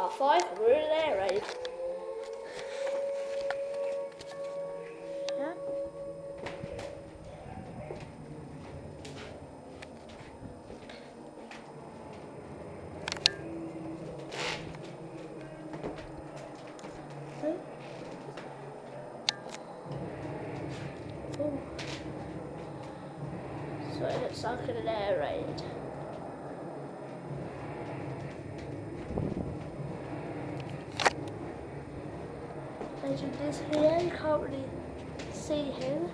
Part 5, we're in an air raid. Yeah. Oh. So it looks like an air raid. Legend is here, you can't really see him.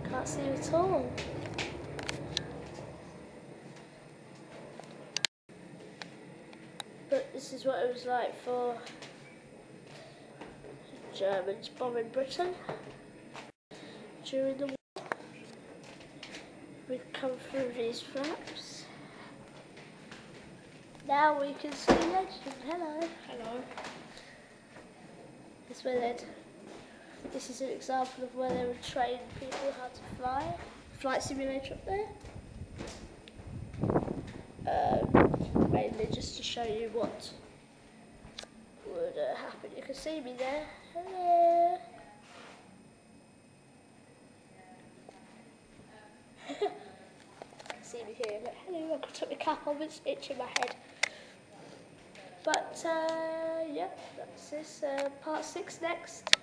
Can't see him at all. But this is what it was like for Germans bombing Britain during the war. We'd come through these flaps. Now we can see Legend. Hello. Hello. This is an example of where they would train people how to fly. Flight simulator up there. Mainly just to show you what would happen. You can see me there. Hello. You can see me here. But hello, I took my cap off, it's itching my head. But yeah, that's this. Part 6 next.